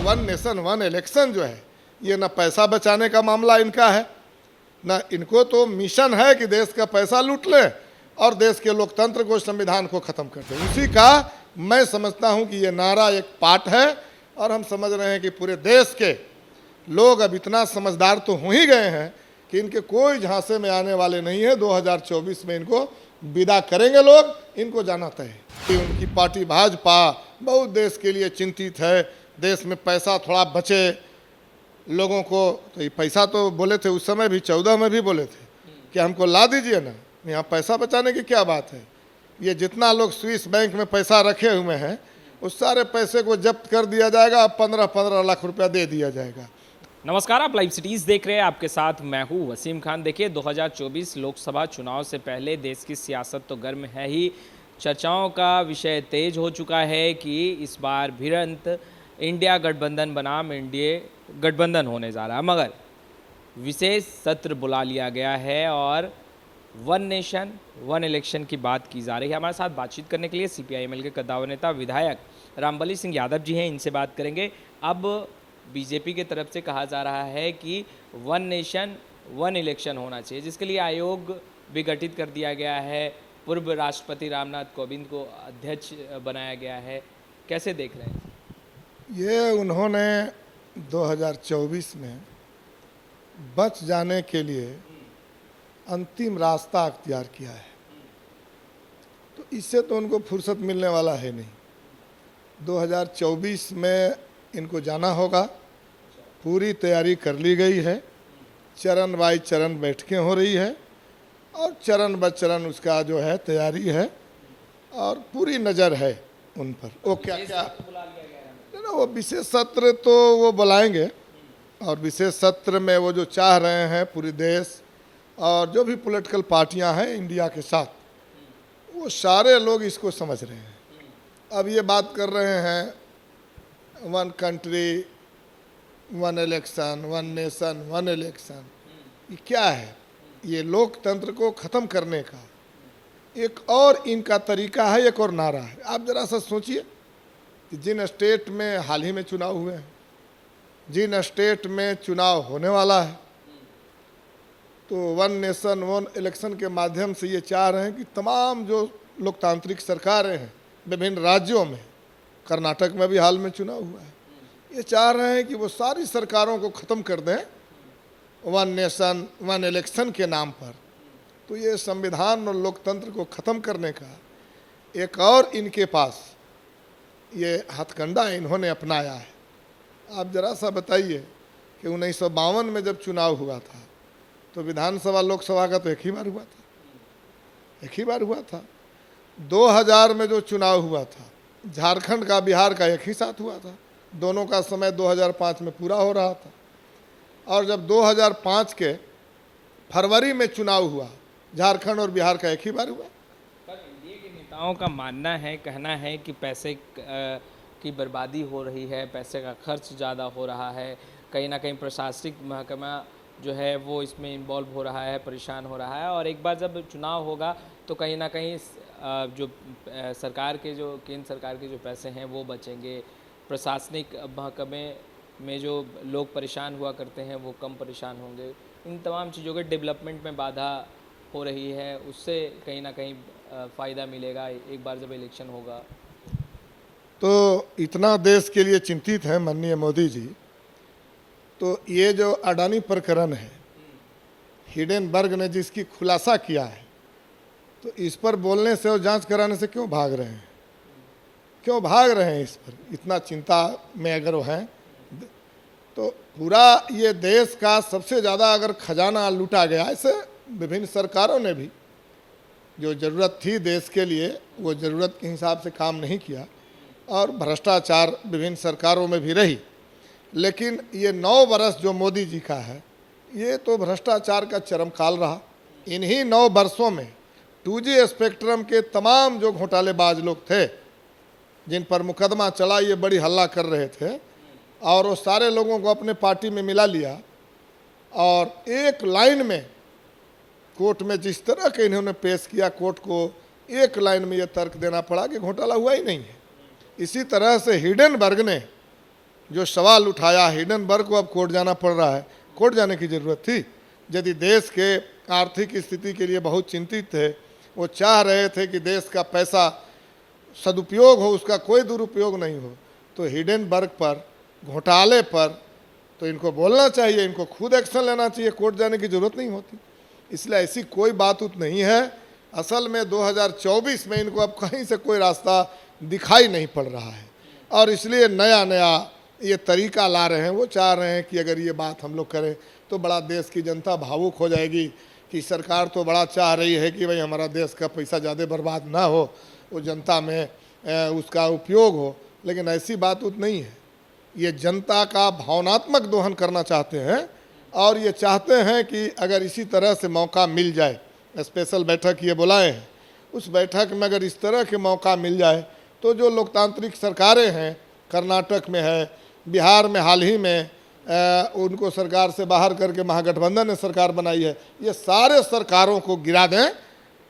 One nation one election जो है, ये ना पैसा बचाने का मामला इनका है, ना इनको तो मिशन है कि देश का पैसा लूट ले और देश के लोकतंत्र को, संविधान को ख़त्म कर दे। उसी का मैं समझता हूं कि ये नारा एक पार्ट है, और हम समझ रहे हैं कि पूरे देश के लोग अब इतना समझदार तो हो ही गए हैं कि इनके कोई झांसे में आने वाले नहीं है। 2024 में इनको विदा करेंगे लोग, इनको जाना तय है कि उनकी पार्टी भाजपा बहुत देश के लिए चिंतित है, देश में पैसा थोड़ा बचे लोगों को। तो ये पैसा तो बोले थे उस समय भी, 14 में भी बोले थे कि हमको ला दीजिए ना, यहाँ पैसा बचाने की क्या बात है। ये जितना लोग स्विस बैंक में पैसा रखे हुए हैं उस सारे पैसे को जब्त कर दिया जाएगा, 15-15 लाख रुपया दे दिया जाएगा। नमस्कार, आप लाइव सिटीज़ देख रहे हैं। आपके साथ मैं हूं वसीम खान। देखिए, 2024 लोकसभा चुनाव से पहले देश की सियासत तो गर्म है ही, चर्चाओं का विषय तेज हो चुका है कि इस बार भिड़ंत इंडिया गठबंधन बनाम एनडीए गठबंधन होने जा रहा है। मगर विशेष सत्र बुला लिया गया है और वन नेशन वन इलेक्शन की बात की जा रही है। हमारे साथ बातचीत करने के लिए सीपीआई-एमएल के कद्दावर नेता विधायक रामबली सिंह यादव जी हैं, इनसे बात करेंगे। अब बीजेपी की तरफ से कहा जा रहा है कि वन नेशन वन इलेक्शन होना चाहिए, जिसके लिए आयोग भी गठित कर दिया गया है। पूर्व राष्ट्रपति रामनाथ कोविंद को अध्यक्ष बनाया गया है। कैसे देख रहे हैं? ये उन्होंने 2024 में बच जाने के लिए अंतिम रास्ता अख्तियार किया है, तो इससे तो उनको फुर्सत मिलने वाला है नहीं। 2024 में इनको जाना होगा, पूरी तैयारी कर ली गई है, चरण बाई चरण बैठकें हो रही है और चरण ब चरण उसका जो है तैयारी है और पूरी नज़र है उन पर। वो क्या क्या ना, वो विशेष सत्र तो वो बुलाएंगे, और विशेष सत्र में वो जो चाह रहे हैं पूरी देश और जो भी पॉलिटिकल पार्टियां हैं इंडिया के साथ, वो सारे लोग इसको समझ रहे हैं। अब ये बात कर रहे हैं one country one election, one nation one election, ये क्या है? ये लोकतंत्र को ख़त्म करने का एक और इनका तरीका है, एक और नारा है। आप ज़रा सा सोचिए कि जिन स्टेट में हाल ही में चुनाव हुए हैं, जिन स्टेट में चुनाव होने वाला है, तो वन नेशन वन इलेक्शन के माध्यम से ये चाह रहे हैं कि तमाम जो लोकतांत्रिक सरकारें हैं विभिन्न राज्यों में, कर्नाटक में भी हाल में चुनाव हुआ है, ये चाह रहे हैं कि वो सारी सरकारों को ख़त्म कर दें वन नेशन वन इलेक्शन के नाम पर। तो ये संविधान और लोकतंत्र को ख़त्म करने का एक और इनके पास ये हथकंडा इन्होंने अपनाया है। आप ज़रा सा बताइए कि 1952 में जब चुनाव हुआ था तो विधानसभा लोकसभा का तो एक ही बार हुआ था, एक ही बार हुआ था। 2000 में जो चुनाव हुआ था झारखंड का बिहार का एक ही साथ हुआ था, दोनों का समय 2005 में पूरा हो रहा था। और जब 2005 के फरवरी में चुनाव हुआ, झारखंड और बिहार का एक ही बार हुआ। पर एनडीए के नेताओं का मानना है, कहना है कि पैसे की बर्बादी हो रही है, पैसे का खर्च ज़्यादा हो रहा है, कहीं ना कहीं प्रशासनिक महकमा जो है वो इसमें इन्वॉल्व हो रहा है, परेशान हो रहा है। और एक बार जब चुनाव होगा तो कहीं ना कहीं जो सरकार के, जो केंद्र सरकार के जो पैसे हैं वो बचेंगे, प्रशासनिक महकमे में जो लोग परेशान हुआ करते हैं वो कम परेशान होंगे। इन तमाम चीज़ों के डेवलपमेंट में बाधा हो रही है, उससे कहीं ना कहीं फ़ायदा मिलेगा एक बार जब इलेक्शन होगा। तो इतना देश के लिए चिंतित हैं माननीय मोदी जी, तो ये जो अडानी प्रकरण है, हिडेनबर्ग ने जिसकी खुलासा किया है, तो इस पर बोलने से और जांच कराने से क्यों भाग रहे हैं? क्यों भाग रहे हैं? इस पर इतना चिंता में अगर वो हैं तो पूरा ये देश का सबसे ज़्यादा अगर खजाना लूटा गया, ऐसे विभिन्न सरकारों ने भी जो ज़रूरत थी देश के लिए वो ज़रूरत के हिसाब से काम नहीं किया और भ्रष्टाचार विभिन्न सरकारों में भी रही। लेकिन ये 9 वर्ष जो मोदी जी का है, ये तो भ्रष्टाचार का चरम काल रहा। इन्हीं 9 वर्षों में 2G स्पेक्ट्रम के तमाम जो घोटालेबाज लोग थे जिन पर मुकदमा चला, ये बड़ी हल्ला कर रहे थे, और वो सारे लोगों को अपने पार्टी में मिला लिया और एक लाइन में कोर्ट में जिस तरह के इन्होंने पेश किया, कोर्ट को एक लाइन में ये तर्क देना पड़ा कि घोटाला हुआ ही नहीं है। इसी तरह से हिडेनबर्ग ने जो सवाल उठाया, हिंडनबर्ग को अब कोर्ट जाना पड़ रहा है। कोर्ट जाने की ज़रूरत थी? यदि देश के आर्थिक स्थिति के लिए बहुत चिंतित थे, वो चाह रहे थे कि देश का पैसा सदुपयोग हो, उसका कोई दुरुपयोग नहीं हो, तो हिंडनबर्ग पर, घोटाले पर तो इनको बोलना चाहिए, इनको खुद एक्शन लेना चाहिए, कोर्ट जाने की ज़रूरत नहीं होती। इसलिए ऐसी कोई बात उत नहीं है। असल में 2024 में इनको अब कहीं से कोई रास्ता दिखाई नहीं पड़ रहा है, और इसलिए नया नया ये तरीका ला रहे हैं। वो चाह रहे हैं कि अगर ये बात हम लोग करें तो बड़ा देश की जनता भावुक हो जाएगी कि सरकार तो बड़ा चाह रही है कि भाई हमारा देश का पैसा ज़्यादा बर्बाद ना हो, वो जनता में उसका उपयोग हो। लेकिन ऐसी बात उत नहीं है। ये जनता का भावनात्मक दोहन करना चाहते हैं, और ये चाहते हैं कि अगर इसी तरह से मौका मिल जाए, स्पेशल बैठक ये बुलाए हैं, उस बैठक में अगर इस तरह के मौका मिल जाए तो जो लोकतांत्रिक सरकारें हैं, कर्नाटक में है, बिहार में हाल ही में उनको सरकार से बाहर करके महागठबंधन ने सरकार बनाई है, ये सारे सरकारों को गिरा दें,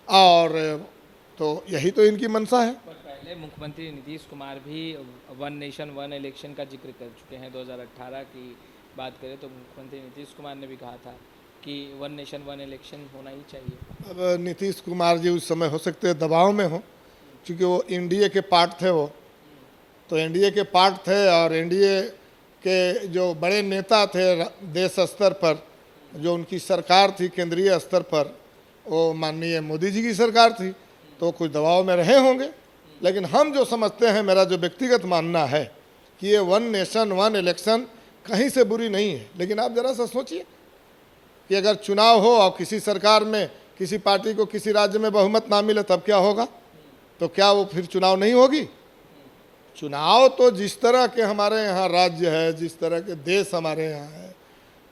और तो यही तो इनकी मंशा है। पहले मुख्यमंत्री नीतीश कुमार भी वन नेशन वन इलेक्शन का जिक्र कर चुके हैं। 2018 की बात करें तो मुख्यमंत्री नीतीश कुमार ने भी कहा था कि वन नेशन वन इलेक्शन होना ही चाहिए। अब नीतीश कुमार जी उस समय हो सकते हैं दबाव में हो, क्योंकि वो एनडीए के पार्ट थे, वो तो एनडीए के पार्ट थे, और एनडीए के जो बड़े नेता थे देश स्तर पर, जो उनकी सरकार थी केंद्रीय स्तर पर, वो माननीय मोदी जी की सरकार थी, तो कुछ दबाव में रहे होंगे। लेकिन हम जो समझते हैं, मेरा जो व्यक्तिगत मानना है कि ये वन नेशन वन इलेक्शन कहीं से बुरी नहीं है। लेकिन आप ज़रा सा सोचिए कि अगर चुनाव हो और किसी सरकार में किसी पार्टी को किसी राज्य में बहुमत ना मिले, तब क्या होगा? तो क्या वो फिर चुनाव नहीं होगी? चुनाव तो जिस तरह के हमारे यहाँ राज्य है, जिस तरह के देश हमारे यहाँ है,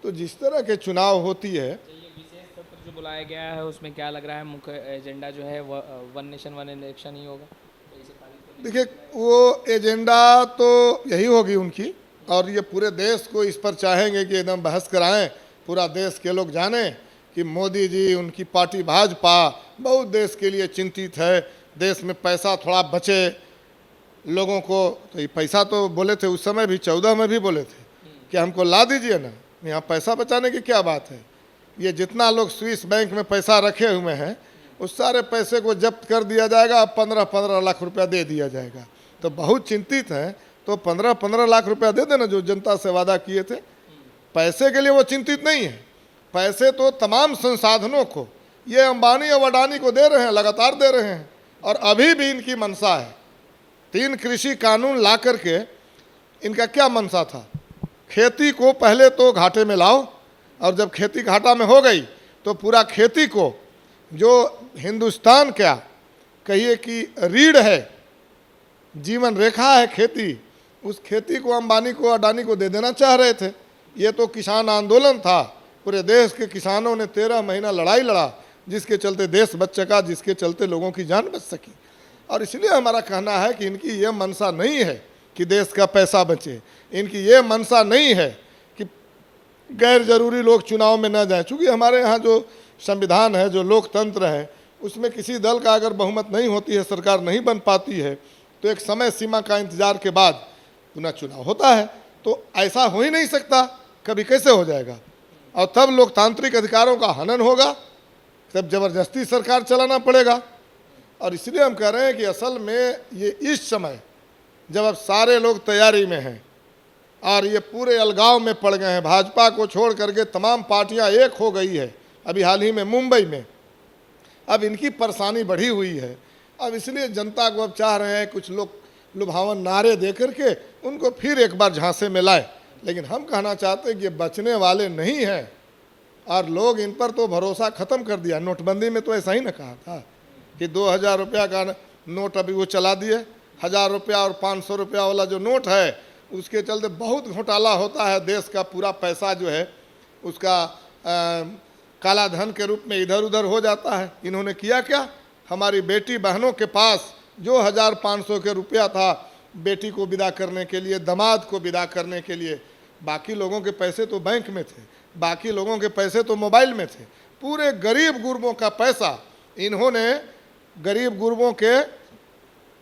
तो जिस तरह के चुनाव होती है। ये विशेष सत्र जो बुलाया गया है उसमें क्या लग रहा है, मुख्य एजेंडा जो है वन नेशन वन इलेक्शन ही होगा? देखिए, वो एजेंडा तो यही होगी उनकी, और ये पूरे देश को इस पर चाहेंगे कि एकदम बहस कराएं, पूरा देश के लोग जानें कि मोदी जी, उनकी पार्टी भाजपा बहुत देश के लिए चिंतित है, देश में पैसा थोड़ा बचे लोगों को। तो ये पैसा तो बोले थे उस समय भी, 14 में भी बोले थे कि हमको ला दीजिए ना, यहाँ पैसा बचाने की क्या बात है। ये जितना लोग स्विस बैंक में पैसा रखे हुए हैं, उस सारे पैसे को जब्त कर दिया जाएगा, 15-15 लाख रुपया दे दिया जाएगा। तो बहुत चिंतित हैं, तो 15-15 लाख रुपया दे देना जो जनता से वादा किए थे। पैसे के लिए वो चिंतित नहीं है, पैसे तो तमाम संसाधनों को ये अंबानी और अडानी को दे रहे हैं, लगातार दे रहे हैं। और अभी भी इनकी मंशा है, 3 कृषि कानून ला करके इनका क्या मंशा था? खेती को पहले तो घाटे में लाओ, और जब खेती घाटा में हो गई तो पूरा खेती को, जो हिंदुस्तान क्या कहिए कि रीढ़ है, जीवन रेखा है खेती, उस खेती को अंबानी को अडानी को दे देना चाह रहे थे। ये तो किसान आंदोलन था, पूरे देश के किसानों ने 13 महीना लड़ाई लड़ा, जिसके चलते देश बच सका, जिसके चलते लोगों की जान बच सकी। और इसलिए हमारा कहना है कि इनकी ये मंशा नहीं है कि देश का पैसा बचे, इनकी ये मंशा नहीं है कि गैर जरूरी लोग चुनाव में न जाएं। चूँकि हमारे यहाँ जो संविधान है, जो लोकतंत्र है, उसमें किसी दल का अगर बहुमत नहीं होती है, सरकार नहीं बन पाती है, तो एक समय सीमा का इंतजार के बाद पुनः चुनाव होता है। तो ऐसा हो ही नहीं सकता, कभी कैसे हो जाएगा? और तब लोकतांत्रिक अधिकारों का हनन होगा, तब जबरदस्ती सरकार चलाना पड़ेगा। और इसलिए हम कह रहे हैं कि असल में ये इस समय जब अब सारे लोग तैयारी में हैं और ये पूरे अलगाव में पड़ गए हैं, भाजपा को छोड़ करके तमाम पार्टियां एक हो गई है, अभी हाल ही में मुंबई में, अब इनकी परेशानी बढ़ी हुई है। अब इसलिए जनता को अब चाह रहे हैं कुछ लोग लुभावन नारे दे करके उनको फिर एक बार झांसे में लाए। लेकिन हम कहना चाहते हैं कि ये बचने वाले नहीं हैं, और लोग इन पर तो भरोसा ख़त्म कर दिया। नोटबंदी में तो ऐसा ही ना कहा था कि 2000 रुपया का नोट अभी वो चला दिए, 1000 रुपया और 500 रुपया वाला जो नोट है, उसके चलते बहुत घोटाला होता है, देश का पूरा पैसा जो है उसका काला धन के रूप में इधर उधर हो जाता है। इन्होंने किया क्या? हमारी बेटी बहनों के पास जो 1500 के रुपया था बेटी को विदा करने के लिए, दामाद को विदा करने के लिए, बाकी लोगों के पैसे तो बैंक में थे, बाकी लोगों के पैसे तो मोबाइल में थे। पूरे गरीब गुरबों का पैसा इन्होंने गरीब गुरबों के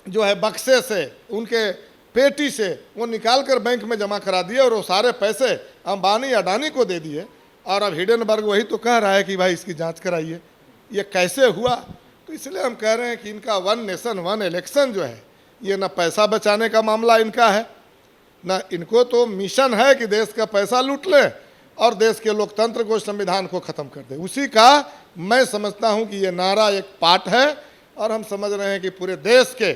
जो है बक्से से, उनके पेटी से वो निकाल कर बैंक में जमा करा दिए और वो सारे पैसे अंबानी अडानी को दे दिए। और अब हिडेनबर्ग वही तो कह रहा है कि भाई इसकी जांच कराइए। ये कैसे हुआ? तो इसलिए हम कह रहे हैं कि इनका वन नेशन वन इलेक्शन जो है, ये ना पैसा बचाने का मामला इनका है, ना इनको तो मिशन है कि देश का पैसा लूट लें और देश के लोकतंत्र को, संविधान को ख़त्म कर दे। उसी का मैं समझता हूं कि ये नारा एक पार्ट है। और हम समझ रहे हैं कि पूरे देश के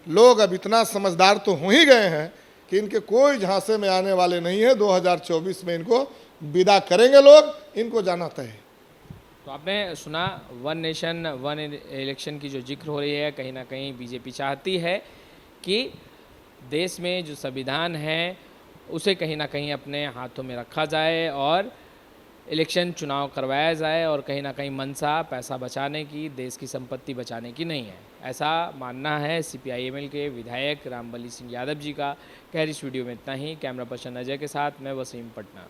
लोग अब इतना समझदार तो हो ही गए हैं कि इनके कोई झांसे में आने वाले नहीं है। 2024 में इनको विदा करेंगे लोग, इनको जाना तय है। तो आपने सुना वन नेशन वन इलेक्शन की जो जिक्र हो रही है, कहीं ना कहीं बीजेपी चाहती है कि देश में जो संविधान है उसे कहीं ना कहीं अपने हाथों में रखा जाए और इलेक्शन चुनाव करवाया जाए, और कहीं ना कहीं मंशा पैसा बचाने की, देश की संपत्ति बचाने की नहीं है। ऐसा मानना है CPI-ML के विधायक रामबली सिंह यादव जी का। खैर, इस वीडियो में इतना ही। कैमरा पर्सन अजय के साथ मैं वसीम, पटना।